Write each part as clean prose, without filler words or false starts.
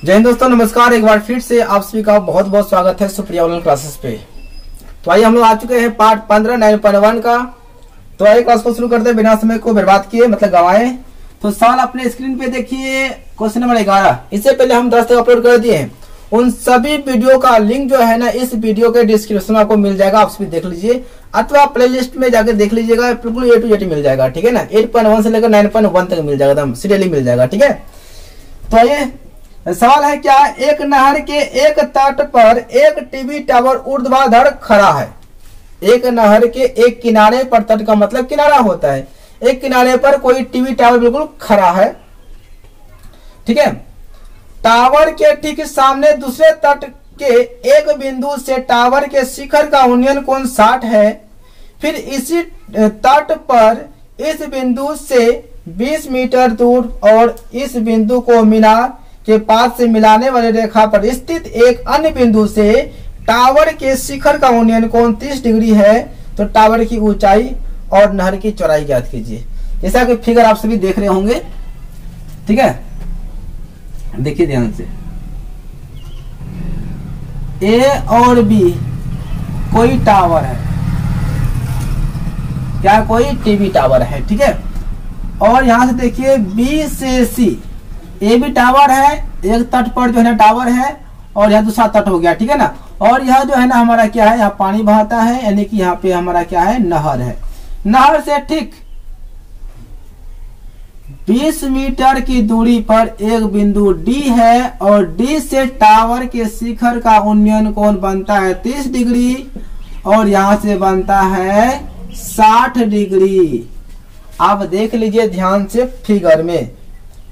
जय हिंद दोस्तों, नमस्कार। एक बार फिर से आप सभी का बहुत बहुत स्वागत है सुप्रिया ऑनलाइन क्लासेस पे। तो आइए हम लोग आ चुके हैं पार्ट 15 9.1 का। तो आइए क्लास को शुरू करते हैं बिना समय को बर्बाद किए, मतलब गवाए। तो सवाल अपने स्क्रीन पे देखिए, क्वेश्चन नंबर 11। इससे पहले हम 10 तक अपलोड कर दिए हैं। उन सभी वीडियो का लिंक जो है ना इस वीडियो के डिस्क्रिप्शन में आपको मिल जाएगा, आप भी देख लीजिए, अथवा प्ले लिस्ट में जाके देख लीजिएगा। बिल्कुल A to Z मिल जाएगा, ठीक है ना। 8.1 से लेकर 9.1 तक मिल जाएगा, एकदम सीरियली मिल जाएगा, ठीक है। तो आइए सवाल है क्या, एक नहर के एक तट पर एक टीवी टावर ऊर्ध्वाधर खड़ा है। एक नहर के एक किनारे पर, तट का मतलब किनारा होता है, एक किनारे पर कोई टीवी टावर बिल्कुल खड़ा है, ठीक है। टावर के ठीक सामने दूसरे तट के एक बिंदु से टावर के शिखर का उन्नयन कोण 60 है। फिर इसी तट पर इस बिंदु से 20 मीटर दूर और इस बिंदु को मीनार के पास से मिलाने वाली रेखा पर स्थित एक अन्य बिंदु से टावर के शिखर का उन्नयन कोण 30 डिग्री है। तो टावर की ऊंचाई और नहर की चौड़ाई ज्ञात कीजिए। जैसा कि फिगर आप सभी देख रहे होंगे, ठीक है। देखिए ध्यान से, ए और बी कोई टावर है, क्या कोई टीवी टावर है, ठीक है। और यहां से देखिए बी से सी, ए भी टावर है, एक तट पर जो है ना टावर है, और यह दूसरा तट हो गया, ठीक है ना। और यह जो है ना हमारा क्या है, यहाँ पानी बहता है, यानी कि यहाँ पे हमारा क्या है, नहर है। नहर से ठीक 20 मीटर की दूरी पर एक बिंदु डी है, और डी से टावर के शिखर का उन्नयन कोण बनता है 30 डिग्री, और यहां से बनता है 60 डिग्री। आप देख लीजिए ध्यान से फिगर में,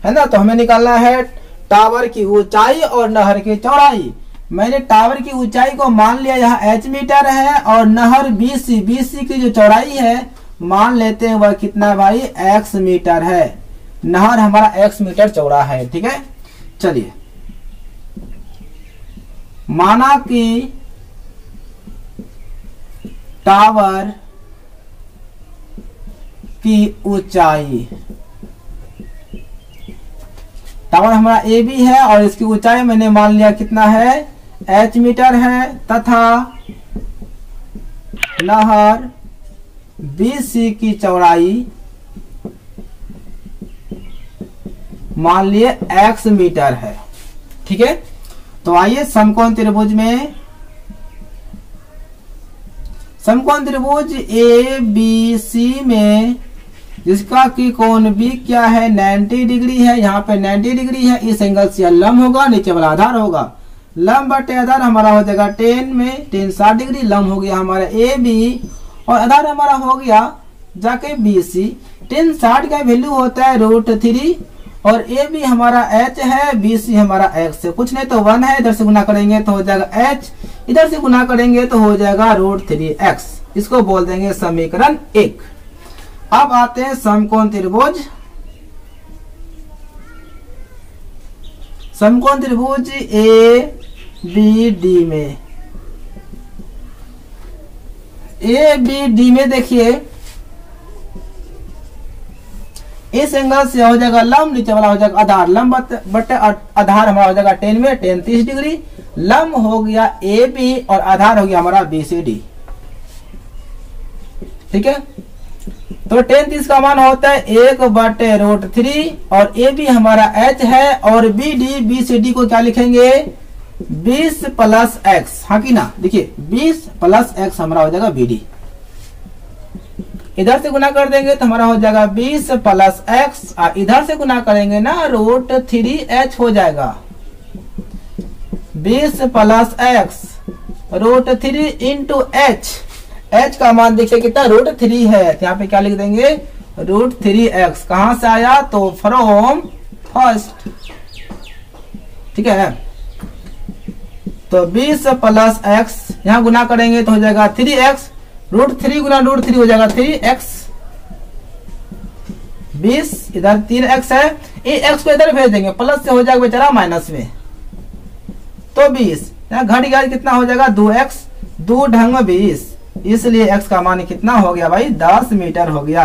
है ना। तो हमें निकालना है टावर की ऊंचाई और नहर की चौड़ाई। मैंने टावर की ऊंचाई को मान लिया यहाँ h मीटर है, और नहर BC की जो चौड़ाई है मान लेते हैं वह कितना भाई, x मीटर है। नहर हमारा x मीटर चौड़ा है, ठीक है। चलिए, माना कि टावर की ऊंचाई, टावर हमारा ए बी है और इसकी ऊंचाई मैंने मान लिया कितना है, h मीटर है, तथा नहर BC की चौड़ाई मान लिए x मीटर है, ठीक है। तो आइए समकोण त्रिभुज में, समकोण त्रिभुज ABC में जिसका की कोण B क्या है, 90 डिग्री है। यहाँ पे 90 डिग्री है, इस एंगल से लंब होगा, नीचे वाला आधार होगा। लंब बटे आधार हमारा हो जाएगा 10 में 10 60 डिग्री। लंब हो गया हमारा AB और आधार हमारा हो गया जाके BC। 10 60 का वैल्यू होता है √3, और AB हमारा h है, BC हमारा x है, कुछ नहीं तो 1 है। इधर से गुना करेंगे तो हो जाएगा h, इधर से गुना करेंगे तो हो जाएगा √3x। इसको बोल देंगे समीकरण 1। अब आते हैं समकोण त्रिभुज, समकोण त्रिभुज ABD में। ABD में देखिए इस एंगल से हो जाएगा लंब, नीचे वाला हो जाएगा आधार। लंब बटे आधार हमारा हो जाएगा 10 में 10 30 डिग्री। लंब हो गया AB और आधार हो गया हमारा BCD, ठीक है। तो 10 30 का मान होता है 1 बटे √3, और AB हमारा h है, और BCD को क्या लिखेंगे, 20 प्लस x, हाँ कि ना। देखिए 20 प्लस x हमारा हो जाएगा BD। इधर से गुना कर देंगे तो हमारा हो जाएगा 20 प्लस x, और इधर से गुना करेंगे ना √3h हो जाएगा। 20 प्लस x √3 इंटू h का मान देखिए कितना, √3 है। तो यहाँ पे क्या लिख देंगे, √3x। कहां से आया, तो फ्रॉम फर्स्ट, ठीक है। तो 20 प्लस x यहाँ गुना करेंगे तो हो जाएगा 3x, √3 गुना √3 हो जाएगा 3x। 20 इधर 3x है, ये x को इधर भेज देंगे, प्लस से हो जाएगा बेचारा माइनस में। तो 20 यहाँ घट गया, कितना हो जाएगा 2x, 2 ढंग 20, इसलिए x का मान कितना हो गया भाई, 10 मीटर हो गया।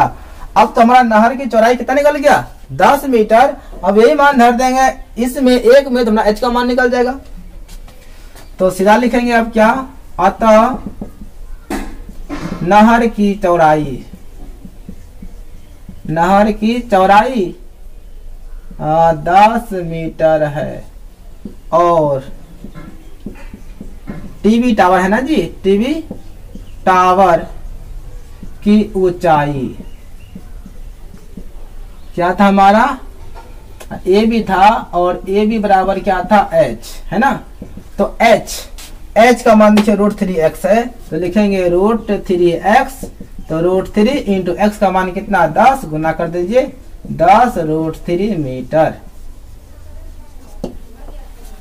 अब तो हमारा नहर की चौड़ाई कितना निकल गया 10 मीटर। अब यही मान धर देंगे इसमें एक में तो हमारा h का मान निकल जाएगा। तो सीधा लिखेंगे अब क्या, अतः नहर की चौड़ाई 10 मीटर है और टीवी टावर है ना जी, टीवी टावर की ऊंचाई क्या था हमारा, ए बी था और ए बी बराबर क्या था h, है ना। तो h का मान नीचे √3x है, तो लिखेंगे √3x। तो √3 इंटू x का मान कितना 10, गुना कर दीजिए 10 √3 मीटर।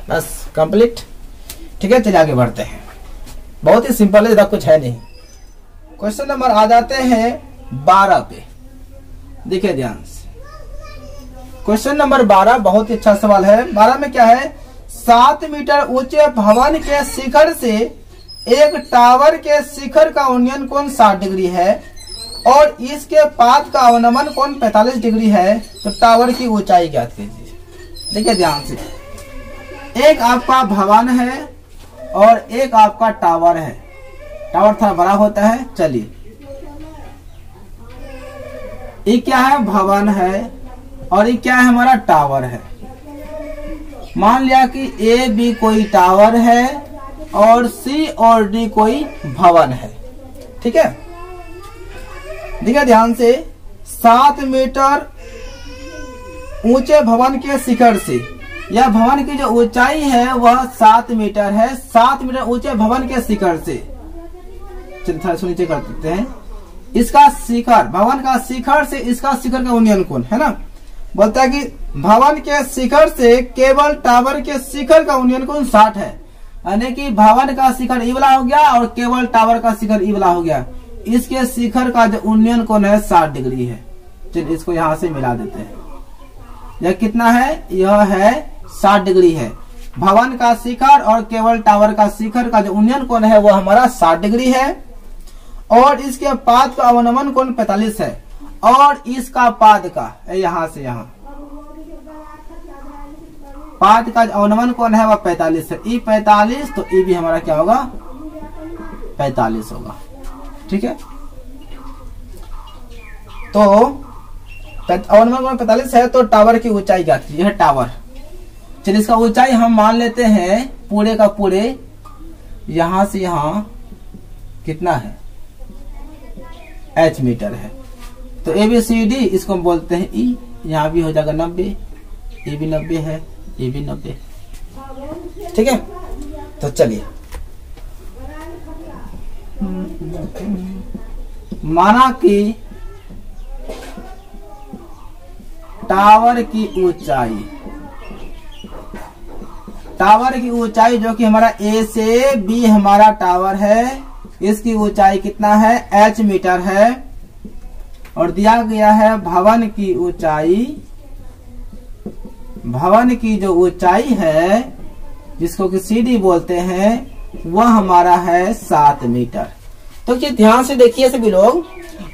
बस कंप्लीट। ठीक है, चलिए आगे बढ़ते हैं। बहुत ही सिंपल है, कुछ है नहीं। क्वेश्चन नंबर आ जाते हैं 12 पे, देखिए ध्यान से। क्वेश्चन नंबर 12 बहुत ही अच्छा सवाल है। 12 में क्या है, 7 मीटर ऊंचे भवन के शिखर से एक टावर के शिखर का उन्नयन कोण 60 डिग्री है और इसके पाद का अवनमन कोण 45 डिग्री है। तो टावर की ऊंचाई ज्ञात कीजिए। देखिए ध्यान से, एक आपका भवन है और एक आपका टावर है। टावर थोड़ा बड़ा होता है। चलिए, ये क्या है, भवन है और ये क्या है, हमारा टावर है। मान लिया कि ए बी कोई टावर है और सी और डी कोई भवन है। ठीक है, देखिए ध्यान से, 7 मीटर ऊंचे भवन के शिखर से, यह भवन की जो ऊंचाई है वह 7 मीटर है। 7 मीटर ऊंचे भवन के शिखर से, चलिए थोड़ा नीचे कर देते हैं, इसका शिखर, भवन का शिखर से इसका शिखर का उन्नयन कोण है ना। बोलता है कि भवन के शिखर से केवल टावर के शिखर का उन्नयन कोण 60 है, यानी कि भवन का शिखर ई वाला हो गया और केवल टावर का शिखर ई वाला हो गया। इसके शिखर का जो उन्नयन कोण है 60 डिग्री है। चलिए इसको यहां से मिला देते हैं। यह कितना है, यह है 60 डिग्री है। भवन का शिखर और केवल टावर का शिखर का जो उन्नयन कोण है वह हमारा 60 डिग्री है और इसके पाद का अवनमन कोण 45 है और इसका पाद का यहां से यहां पाद का अवनमन कोण है वह 45 है। ई 45, तो ई भी हमारा क्या होगा 45 होगा। ठीक है, तो अवनमन कोण 45 है। तो टावर की ऊंचाई क्या थी, यह टावर। चलिए इसका ऊंचाई हम मान लेते हैं पूरे का पूरे, यहां से यहां कितना है, h मीटर है। तो ABCD इसको हम बोलते हैं ई, यहाँ भी हो जाएगा 90, ये भी 90 है, ये भी 90। ठीक है, तो चलिए, माना कि टावर की ऊंचाई जो कि हमारा A से B हमारा टावर है, इसकी ऊंचाई कितना है, h मीटर है और दिया गया है भवन की जो ऊंचाई है जिसको कि CD बोलते हैं वह हमारा है 7 मीटर। तो ये ध्यान से देखिए सभी लोग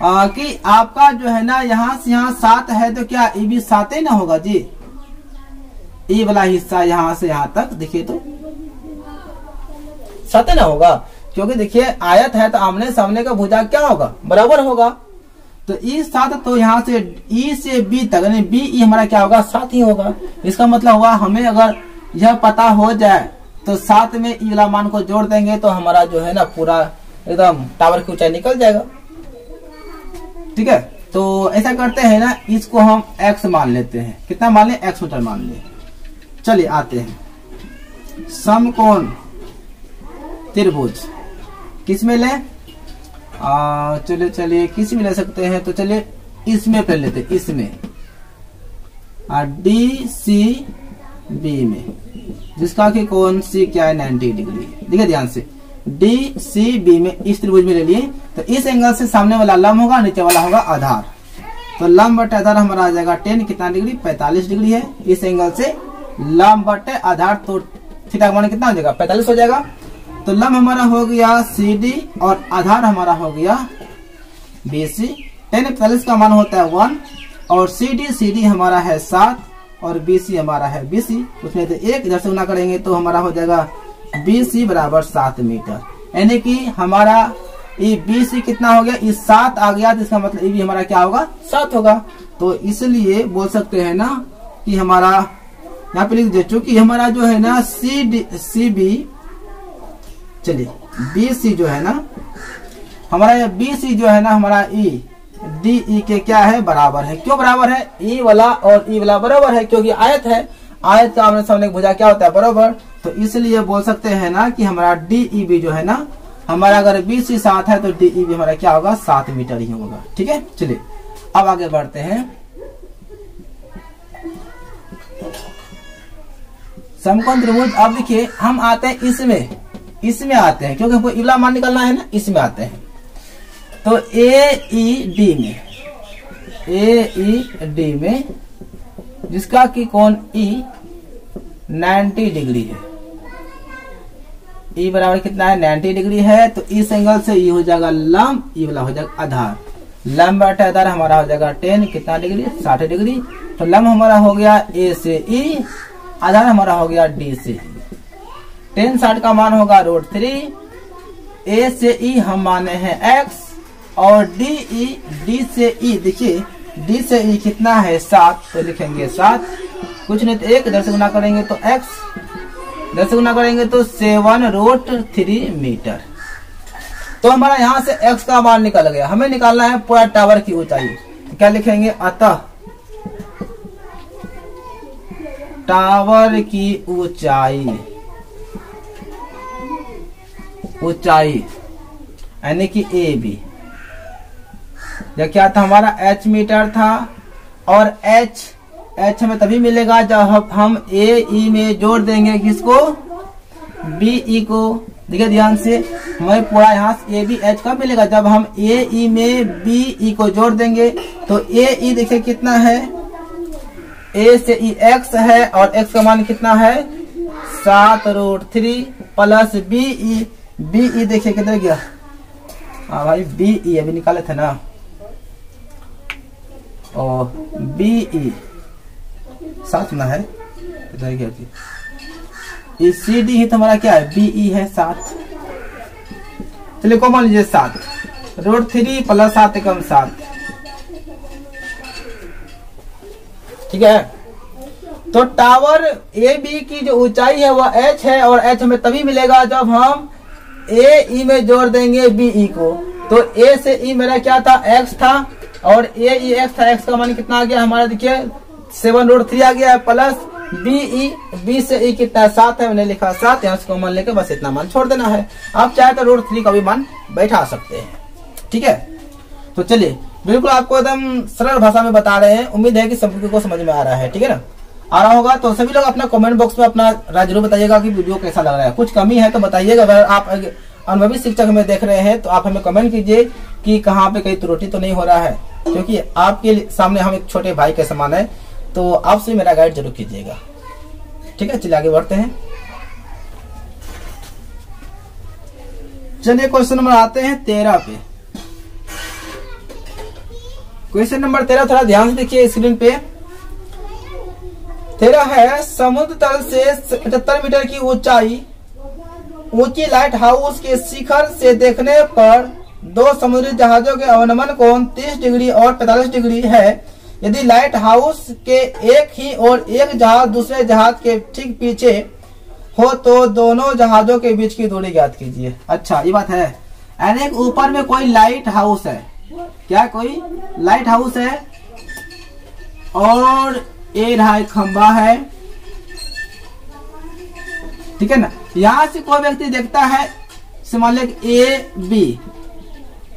कि आपका जो है ना यहाँ से यहाँ 7 है, तो क्या ये भी 7 ही ना होगा जी। ये वाला हिस्सा यहाँ से यहाँ तक देखिए तो 7 ना होगा, क्योंकि देखिए आयत है तो आमने सामने का भुजा क्या होगा, बराबर होगा। तो ई 7, तो यहाँ से ई से बी तक यानी बी ई हमारा क्या होगा 7 ही होगा। इसका मतलब हुआ हमें अगर यह पता हो जाए तो 7 में ई वाला मान को जोड़ देंगे तो हमारा जो है ना पूरा एकदम टावर की ऊंचाई निकल जाएगा। ठीक है, तो ऐसा करते हैं ना, इसको हम x मान लेते हैं। कितना मान ले, x मीटर मान ले। चलिए आते हैं, समकोण त्रिभुज किस में ले, चलिए किस में ले सकते हैं, तो चलिए इसमें पहले लेते हैं, इसमें DCB में, जिसका कि कोण C क्या है 90 डिग्री। देखिए ध्यान से, DCB में इस त्रिभुज में ले लिए, तो इस एंगल से सामने वाला लंब होगा, नीचे वाला होगा आधार। तो लंब बटे आधार हमारा आ जाएगा 10 कितना डिग्री, 45 डिग्री है। इस एंगल से लंब बटे आधार, तो थीटा का मान कितना हो जाएगा 45 हो जाएगा। तो लंब हमारा हो गया CD और आधार हमारा हो गया BC। tan 45 का मान होता है 1 और CD हमारा है 7 और BC हमारा है BC, उसमें से 1 इधर से गुना करेंगे तो हमारा हो जाएगा BC बराबर 7 मीटर। यानी कि हमारा ये BC कितना हो गया, ये 7 आ गया, तो इसका मतलब ये भी हमारा क्या होगा 7 होगा। तो इसलिए बोल सकते हैं ना कि हमारा यहाँ पे लिख दे, चूंकि हमारा जो है ना CB, चलिए BC जो है ना हमारा BC जो है ना हमारा DE के क्या है बराबर है। क्यों बराबर है, E वाला और E वाला बराबर है, क्योंकि आयत है, आयत का आमने सामने भुजा क्या होता है बराबर। तो इसलिए बोल सकते हैं ना कि हमारा DEB जो है ना हमारा अगर BC 7 है तो DEB हमारा क्या होगा 7 मीटर ही होगा। ठीक है, चलिए अब आगे बढ़ते हैं। समकोण त्रिभुज, अब देखिए हम आते हैं इसमें आते हैं, क्योंकि हमको इवला मान निकालना है ना, इसमें आते हैं। तो AED में जिसका कि कोण E 90 डिग्री है, E बराबर कितना है 90 डिग्री है, तो इस एंगल से E हो जाएगा लंब, E वाला हो जाएगा आधार, लंब बटे आधार हमारा हो जाएगा tan कितना डिग्री 60 डिग्री। तो लंब हमारा हो गया A से E, आधार हमारा हो गया D से E। tan 60 का मान होगा √3, A से E हम माने हैं x और D से E, देखिए D से E कितना है 7, तो लिखेंगे 7, कुछ नहीं तो 1 इधर से गुना करेंगे तो x, इधर से गुना करेंगे तो 7√3 मीटर। तो हमारा यहाँ से x का मान निकल गया, हमें निकालना है पूरा टावर की ऊंचाई। तो क्या लिखेंगे, अतः टावर की ऊंचाई यानी कि AB, यह क्या था हमारा h मीटर था, और h हमें तभी मिलेगा जब हम AE में जोड़ देंगे किसको, BE को। देखिए ध्यान से, हमें पूरा यहाँ से AB h का मिलेगा जब हम AE में BE को जोड़ देंगे। तो AE देखिए कितना है, A से E x है और x का मान कितना है 7√3 प्लस BE देखिए किधर गया, हाँ भाई BE अभी निकाले थे ना, और BE 7 ना है, इधर गया जी, ये CD ही तो हमारा क्या है BE है 7। चलिए को मान लीजिए 7√3 प्लस 7 एकम 7, ठीक है। तो टावर AB की जो ऊंचाई है वह h है, और h हमें तभी मिलेगा जब हम AE में जोड़ देंगे BE को। तो A से E मेरा क्या था x था, और AE x था, x का मान कितना आ गया हमारा, देखिए 7√3 आ गया है, प्लस B से E कितना है 7 है, मैंने लिखा 7, यहाँ से कॉमन लेके बस इतना मान छोड़ देना है। आप चाहे तो √3 का भी मान बैठा सकते हैं, ठीक है। तो चलिए बिल्कुल आपको एकदम सरल भाषा में बता रहे हैं, उम्मीद है कि सभी को समझ में आ रहा है, ठीक है ना। आ रहा होगा तो सभी लोग अपना कमेंट बॉक्स में अपना राय जरूर बताइएगा कि वीडियो कैसा लग रहा है। कुछ कमी है तो बताइएगा, अगर आप अनुभवी शिक्षक में देख रहे हैं तो आप हमें कमेंट कीजिए कि कहाँ पे कहीं त्रुटि तो नहीं हो रहा है, क्योंकि आपके सामने हम एक छोटे भाई के समान है, तो आपसे मेरा गाइड जरूर कीजिएगा, ठीक है। चलिए आगे बढ़ते हैं। चलिए क्वेश्चन नंबर आते हैं 13 पे। क्वेश्चन नंबर 13 थोड़ा ध्यान से देखिए स्क्रीन पे। 13 है, समुद्र तल से 75 मीटर की ऊंची लाइट हाउस के शिखर से देखने पर 2 समुद्री जहाजों के अवनमन कोण 30 डिग्री और 45 डिग्री है। यदि लाइट हाउस के एक ही और एक जहाज दूसरे जहाज के ठीक पीछे हो तो दोनों जहाजों के बीच की दूरी ज्ञात कीजिए। अच्छा ये बात है, यानी ऊपर में कोई लाइट हाउस है, क्या कोई लाइट हाउस है, और ये रहा एक खंबा है, ठीक है ना। यहां से कोई व्यक्ति देखता है, मान लीजिए AB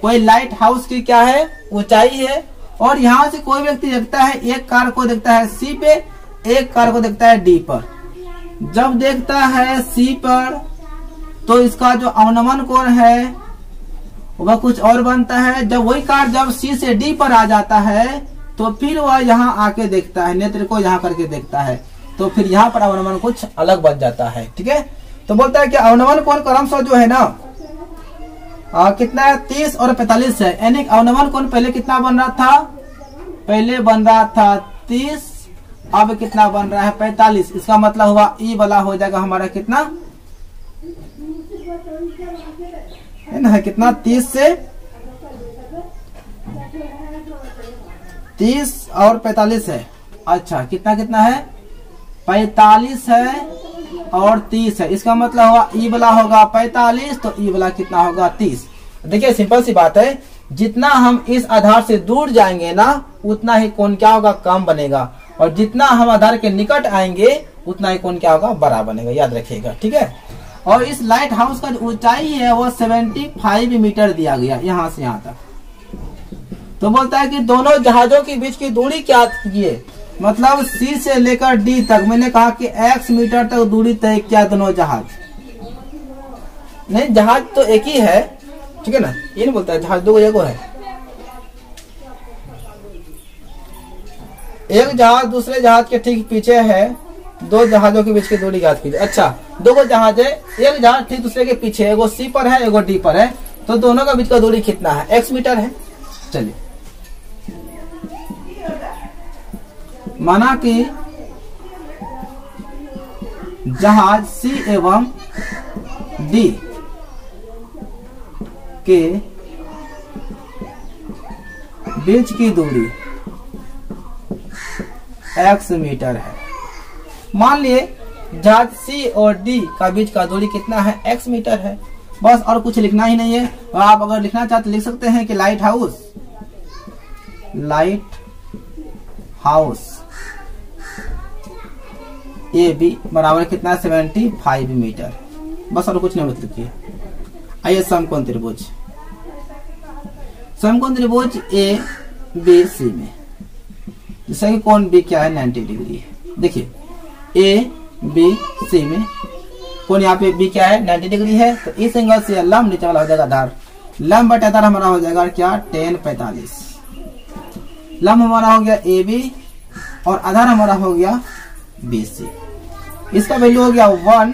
कोई लाइट हाउस की क्या है ऊंचाई है, और यहां से कोई व्यक्ति देखता है, एक कार को देखता है C पे, एक कार को देखता है D पर। जब देखता है C पर तो इसका जो अवनमन कोण है वह कुछ और बनता है। जब वही कार जब C से D पर आ जाता है तो फिर वह यहाँ आके देखता है, नेत्र को यहाँ करके देखता है, तो फिर यहाँ पर अवनमन कुछ अलग बन जाता है, ठीक है। तो बोलता है कि अवनमन कोण क्रमशः जो है ना कितना है 30 और 45 है, यानी अवनवन कोण पहले कितना बन रहा था, पहले बन रहा था 30, अब कितना बन रहा है 45। इसका मतलब हुआ ई वाला हो जाएगा हमारा कितना है ना, कितना 30 से 30 और 45 है। अच्छा कितना कितना है 45 है और 30 है, इसका मतलब हुआ ई वाला होगा 45 तो ई वाला कितना होगा 30। देखिए सिंपल सी बात है, जितना हम इस आधार से दूर जाएंगे ना उतना ही कोण क्या होगा कम बनेगा, और जितना हम आधार के निकट आएंगे उतना ही कोण क्या होगा बड़ा बनेगा, याद रखिएगा, ठीक है। और इस लाइट हाउस का जो ऊंचाई है वो 75 मीटर दिया गया यहाँ से यहाँ तक। तो बोलता है कि दोनों जहाजों के बीच की दूरी क्या कीजिए, मतलब सी से लेकर डी तक, मैंने कहा कि x मीटर तक दूरी तय किया दोनों जहाज, नहीं जहाज तो एक ही है, ठीक है ना, ये नहीं बोलता है जहाज दो जगह है, एक जहाज दूसरे जहाज के ठीक पीछे है, दो जहाजों के बीच की दूरी ज्ञात कीजिए। अच्छा दो जहाज है, एक जहाज ठीक दूसरे के पीछे, एगो सी पर है एगो डी पर है, तो दोनों का बीच का दूरी कितना है, x मीटर है। चलिए माना कि जहाज सी एवं डी के बीच की दूरी x मीटर है। मान लिए जहाज सी और डी का बीच का दूरी कितना है, x मीटर है, बस और कुछ लिखना ही नहीं है। और आप अगर लिखना चाहते लिख सकते हैं कि लाइट हाउस ए बी बराबर कितना 75 मीटर, बस और कुछ नहीं मत लिखिए। आइए समकोण त्रिभुज, समकोण त्रिभुज ए बी सी में, जैसे कि कोण बी क्या है 90 डिग्री है। देखिए ए बी सी में कोण यहाँ पे बी क्या है 90 डिग्री है, तो इस एंगल से लंब नीचे वाला हो जाएगा आधार, लंब बटा आधार हमारा हो जाएगा क्या 10 45। लंब हमारा हो गया ए बी और आधार हमारा हो गया बी सी, इसका वैल्यू हो गया 1,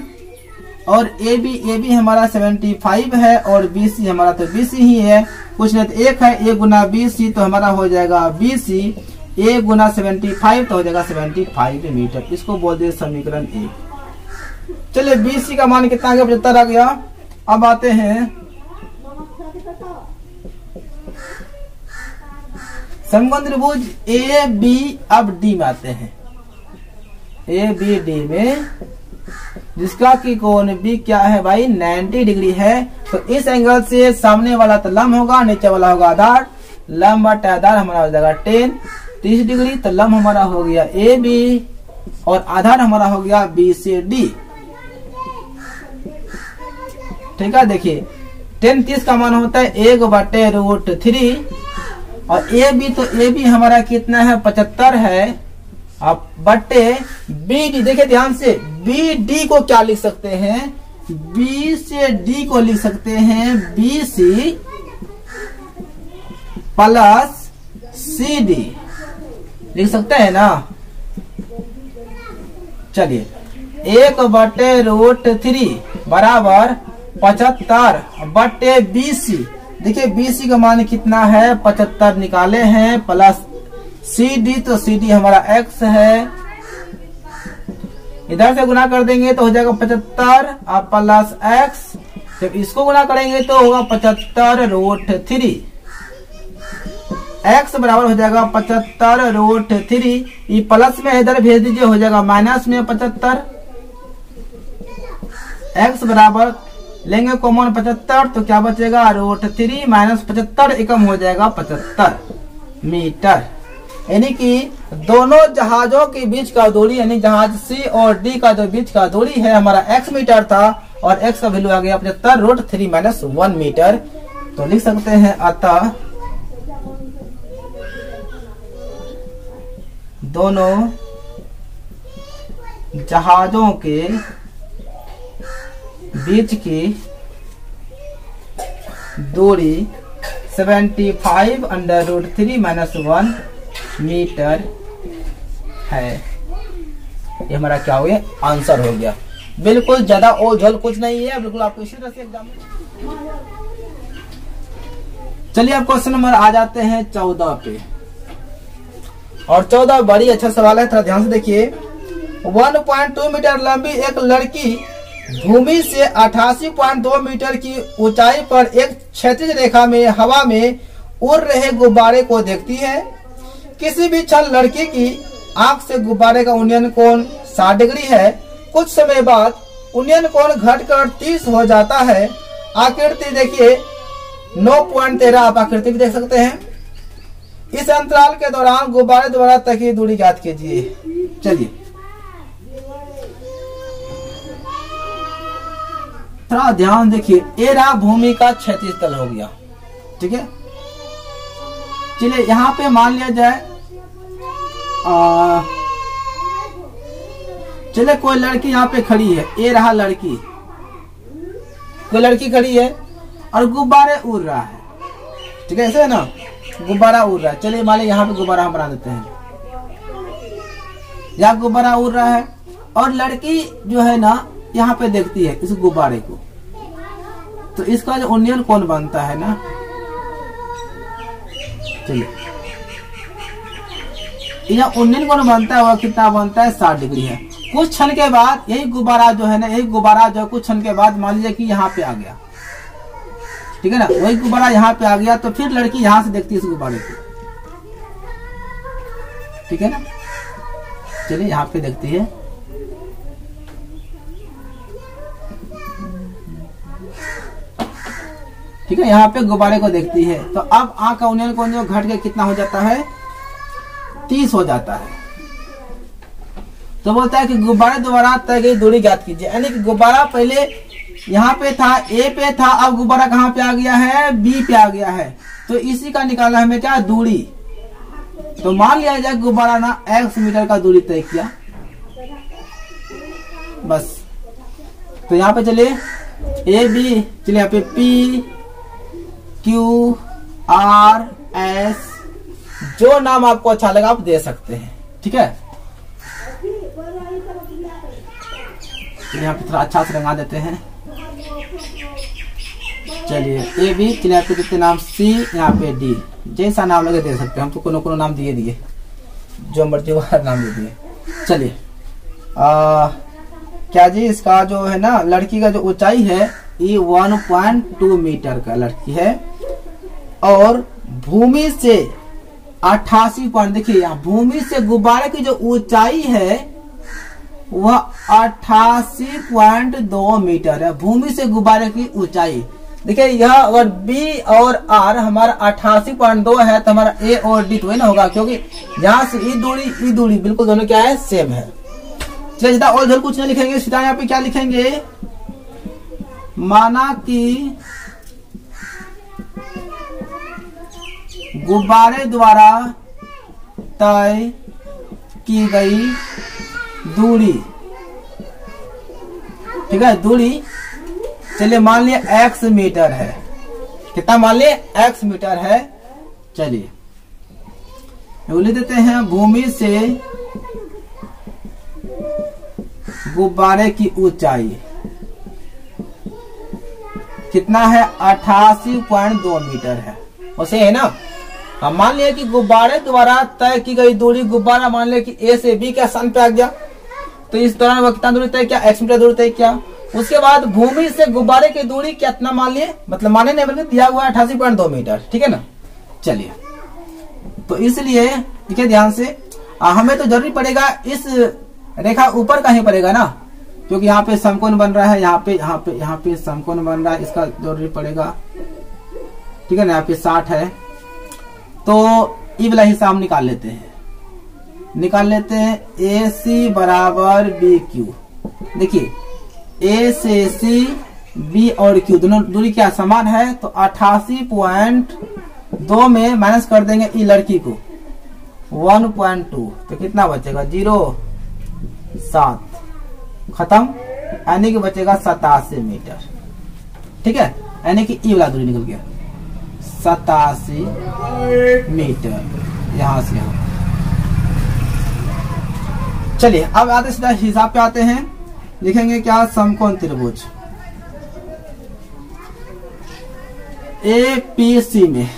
और ए बी हमारा 75 है और बी सी हमारा तो बी सी ही है, कुछ नहीं तो एक है, ए गुना बी सी तो हमारा हो जाएगा बी सी, ए गुना 75 तो हो जाएगा 75 मीटर, इसको बोल दे समीकरण 1। चलिए बी सी का मान कितना आ गया 75 आ गया। अब आते हैं समकोण त्रिभुज ए बी, अब डी में आते हैं, ए बी डी में जिसका की कोण बी क्या है भाई 90 डिग्री है, तो इस एंगल से सामने वाला तो लंब होगा, नीचे वाला होगा आधार, लंब बटा आधार हमारा हो जाएगा 30 डिग्री, तो लंब हमारा हो गया ए बी और आधार हमारा हो गया बी से डी, ठीक है। देखिए 10 का मान होता है 1/√3, और ए बी तो ए बी हमारा कितना है 75 है, अब बटे बी डी, देखिए ध्यान से बी डी को क्या लिख सकते हैं, बी से डी को लिख सकते हैं B C plus C D, लिख सकते हैं ना। चलिए 1/√3 बराबर 75 बटे बी सी, देखिए बी सी का मान कितना है 75 निकाले हैं, प्लस सी डी, तो सी डी हमारा x है, इधर से गुना कर देंगे तो हो जाएगा 75 और प्लस x, जब इसको गुना करेंगे तो होगा 75√3, x बराबर हो जाएगा 75√3, ये प्लस में इधर भेज दीजिए हो जाएगा माइनस में 75, x बराबर लेंगे कॉमन 75 तो क्या बचेगा √3 माइनस 75 एकम हो जाएगा 75 मीटर, यानी कि दोनों जहाजों के बीच का दूरी, यानी जहाज सी और डी का जो बीच का दूरी है हमारा x मीटर था, और x का वैल्यू आ गया 75√3 माइनस 1 मीटर। तो लिख सकते हैं अतः दोनों जहाजों के बीच की दूरी 75√3 माइनस 1 मीटर है। ये हमारा क्या हो गया आंसर हो गया। बिल्कुल ज्यादा ओझल कुछ नहीं है, बिल्कुल आपको इसी तरह से एग्जाम चलिए अब क्वेश्चन नंबर आ जाते हैं 14 पे। और 14 बड़ी अच्छा सवाल है, थोड़ा ध्यान से देखिए। 1.2 मीटर लंबी एक लड़की भूमि से 88.2 मीटर की ऊंचाई पर एक क्षैतिज रेखा में हवा में उड़ रहे गुब्बारे को देखती है। किसी भी क्षण लड़की की आंख से गुब्बारे का उन्नयन कोण 60 डिग्री है। कुछ समय बाद उन्नयन कोण घटकर 30 हो जाता है। आकृति देखिए 9.13, आप आकृति भी देख सकते हैं। इस अंतराल के दौरान गुब्बारे द्वारा तय की दूरी ज्ञात कीजिए। चलिए थोड़ा ध्यान देखिए, ये रहा भूमि का क्षैतिज तल हो गया, ठीक है। चलिए यहाँ पे मान लिया जाए चलिए कोई लड़की यहाँ पे खड़ी है, ये रहा लड़की, कोई लड़की खड़ी है और गुब्बारे उड़ रहा है, ठीक है, ऐसे है ना, गुब्बारा उड़ रहा है। चलिए मान लीजिए यहाँ पे गुब्बारा हम बना देते हैं, यहाँ गुब्बारा उड़ रहा है और लड़की जो है ना यहाँ पे देखती है इस गुब्बारे को, तो इसका जो उन्नयन कोण बनता है ना, चलिए यह उन्नयन कोण बनता है, वह कितना बनता है 60 डिग्री है। कुछ क्षण के बाद यही गुब्बारा जो है ना, यही गुब्बारा जो कुछ क्षण के बाद मान लीजिए कि यहाँ पे आ गया, ठीक है ना, वही गुब्बारा यहाँ पे आ गया, तो फिर लड़की यहाँ से देखती है इस गुब्बारे को, ठीक है ना। चलिए यहाँ पे देखती है, ठीक है, यहाँ पे गुब्बारे को देखती है। तो अब आंख का उन्नयन कोण जो घट के कितना हो जाता है 30 हो जाता है। तो बोलता है कि गुब्बारे द्वारा तय गई दूरी ज्ञात कीजिए, यानी कि गुब्बारा पहले यहाँ पे था, ए पे था, अब गुब्बारा कहाँ पे आ गया है, बी पे आ गया है, तो इसी का निकालना हमें क्या दूरी। तो मान लिया जाए गुब्बारा ना x मीटर का दूरी तय किया, बस। तो यहाँ पे चलिए ए बी, चलिए यहाँ पे P Q R S, जो नाम आपको अच्छा लगा आप दे सकते हैं, ठीक है। यहाँ पे थोड़ा अच्छा से रंगा देते हैं। चलिए ए बी, चलिए यहाँ पे देते नाम C, यहाँ पे D, जैसा नाम लगे दे सकते हैं, हम तो कोनो कोनो नाम दिए जो मर्जी वाला नाम दे दिए। चलिए क्या जी, इसका जो है ना लड़की का जो ऊंचाई है ये 1.2 मीटर का लड़की है और भूमि से 88 पॉइंट, देखिए यहाँ भूमि से गुब्बारे की जो ऊंचाई है वह 88.2 मीटर है। भूमि से गुब्बारे की ऊंचाई देखिए, यह अगर B और R हमारा 88.2 है तो हमारा A और D तो वही ना होगा, क्योंकि यहाँ से ई दूरी बिल्कुल दोनों क्या है, सेम है। चलिए सीधा और जल्द कुछ नहीं लिखेंगे, सीधा यहाँ पे क्या लिखेंगे, माना कि गुब्बारे द्वारा तय की गई दूरी, ठीक है, दूरी चलिए मान लिया x मीटर है, कितना मान लिया x मीटर है। चलिए लिख देते हैं, भूमि से गुब्बारे की ऊंचाई कितना है 88.2 मीटर है, उसे है ना। हम मान लिया कि गुब्बारे द्वारा तय की गई दूरी, गुब्बारा मान लिया कि A से B के स्थान पे आ गया, तो इस दौरान वह कितना दूरी तय किया, x मीटर दूरी तय किया। उसके बाद भूमि से गुब्बारे की दूरी कितना मान लिए, मतलब माने नहीं बल्कि दिया हुआ है 88.2 मीटर, ठीक है ना। चलिए तो इसलिए देखिए ध्यान से, हमें तो जरूरी पड़ेगा इस रेखा ऊपर का ही पड़ेगा ना, क्योंकि यहाँ पे समकोण बन रहा है, यहाँ पे समकोण बन रहा है, इसका जरूरी पड़ेगा, ठीक है ना। यहाँ पे 60 है, तो ये वाला हिस्सा हम निकाल लेते हैं, AC बराबर BQ। देखिए A से C, B और Q दोनों दूरी क्या समान है, तो 88.2 में माइनस कर देंगे ई लड़की को 1.2, तो कितना बचेगा 0.7, खत्म, यानी कि बचेगा 87 मीटर, ठीक है, यानी कि ई वाला दूरी निकल गया 87 मीटर यहां से यहां। चलिए अब आते सीधा हिसाब पे आते हैं, लिखेंगे क्या, समकोण त्रिभुज APC में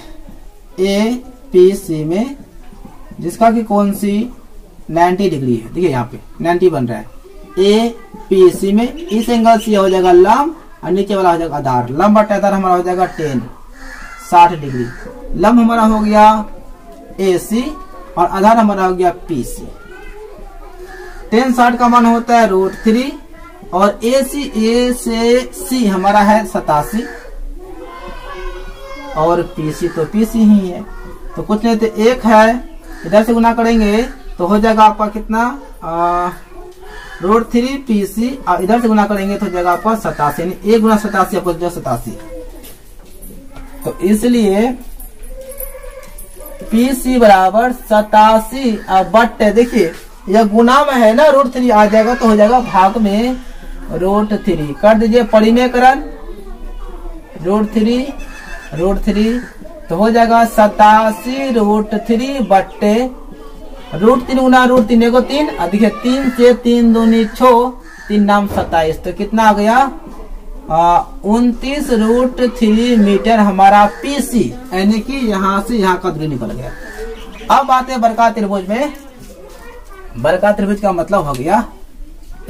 APC में, जिसका कि कौन सी 90 डिग्री है। देखिए यहाँ पे 90 बन रहा है। APC में इस एंगल से हो जाएगा लंब और नीचे वाला हो जाएगा आधार। लंब बटा आधार हमारा हो जाएगा 10 60 डिग्री। लंब हमारा हो गया AC और आधार हमारा हो गया PC। 10 60 का मान होता है √3 और A से C हमारा है 87 और PC तो PC ही है। तो कुछ नहीं तो 1 है, इधर से गुना करेंगे तो हो जाएगा आपका कितना √3 PC और इधर से गुना करेंगे तो हो जाएगा आपका 87, यानी 1 गुना 87 आपको 87। तो इसलिए PC बराबर 87 और बट्टे, देखिए यह गुना में है ना, √3 आ जाएगा तो हो जाएगा भाग में √3। कर दीजिए परिमेयकरण, √3 तो हो जाएगा 87 √3 बट्टे √3 गुना √3 एगो 3 और देखिए 3 से 3 दूनी 6, 3 नाम 27। तो कितना आ गया 29 √3 मीटर हमारा PC, यानी कि यहाँ से यहाँ का दूरी निकल गया। अब आते हैं बरका त्रिभुज में। बरका त्रिभुज का मतलब हो गया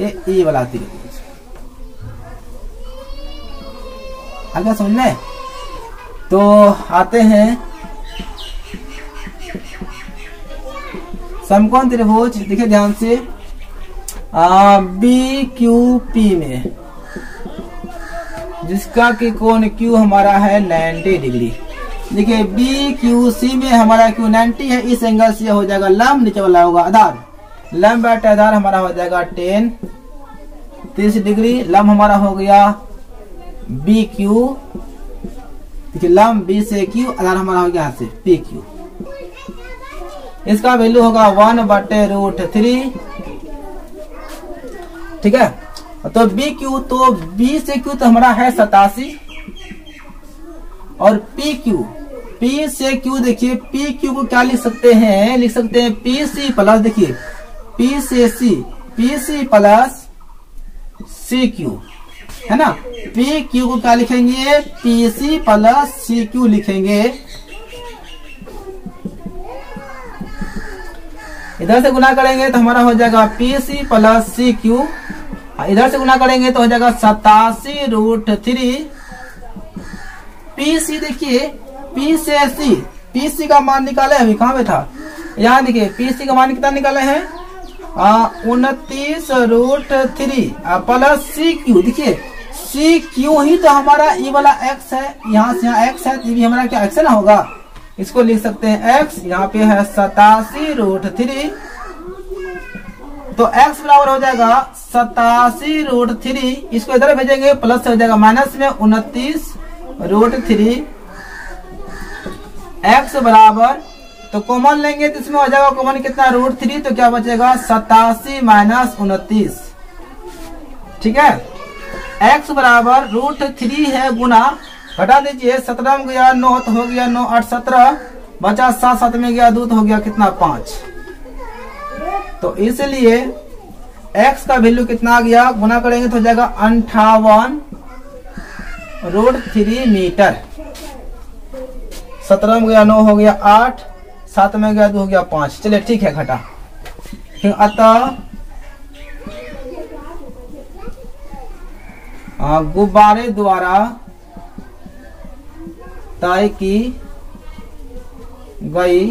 ये वाला त्रिभुज। आगे समझ में? तो आते हैं समकोण त्रिभुज। देखिए ध्यान से BQP में, जिसका कि कोण Q हमारा है 90 डिग्री। देखिए BQC में हमारा Q 90 है, इस एंगल से हो जाएगा लंब, नीचे वाला होगा आधार। लंब बटा आधार हमारा हो जाएगा 10 30 डिग्री। लंब हमारा हो गया BQ, देखिए लंब B से Q, आधार हमारा हो गया यहाँ से PQ। इसका वैल्यू होगा 1/√3। ठीक है, तो BQ, तो B से Q तो हमारा है 87 और P से Q, देखिए PQ को क्या लिख सकते हैं, लिख सकते हैं PC प्लस, देखिए P से C, PC प्लस CQ, है ना। PQ को क्या लिखेंगे, PC प्लस CQ लिखेंगे। इधर से गुना करेंगे तो हमारा हो जाएगा PC प्लस CQ, इधर से गुना करेंगे तो हो जाएगा 87 √3 PC। देखिए P से C, PC का मान निकाले, अभी कहाँ पे था, यहाँ देखिए PC का मान कितना निकाले हैं 29 √3 प्लस CQ। देखिए CQ ही तो हमारा ये वाला X है, यहाँ से यहाँ X है, ये भी हमारा क्या X है ना होगा, इसको लिख सकते हैं X। यहाँ पे है 87 √3, तो X बराबर हो जाएगा 87 √3। इसको इधर भेजेंगे प्लस हो जाएगा माइनस में 29 √3। X बराबर, तो कॉमन लेंगे तो इसमें हो जाएगा कॉमन कितना √3, तो क्या बचेगा 87 माइनस 29। ठीक है, X बराबर √3 है गुना, घटा दीजिए 17 में गया 9 तो हो गया 9 8 17, बचा 7 7 में गया 2 तो हो गया कितना 5। तो इसलिए X का वैल्यू कितना आ गया, गुना करेंगे तो हो जाएगा 58 √3 मीटर। 17 में गया 9 हो गया 8, 7 में गया 2 हो गया 5। चलिए ठीक है, घटा। फिर अतः गुब्बारे द्वारा तय की गई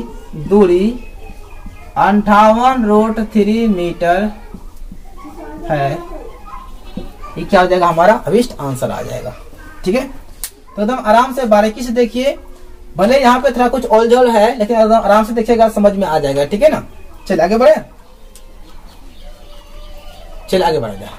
दूरी 58 √3 मीटर है। ये क्या हो जाएगा, हमारा अभिष्ट आंसर आ जाएगा। ठीक है, तो एकदम आराम से बारीकी से देखिए, भले यहाँ पे थोड़ा कुछ ओलझोल है लेकिन एकदम आराम से देखिएगा, समझ में आ जाएगा। ठीक है ना, चलिए आगे बढ़े, चलिए आगे बढ़ेगा।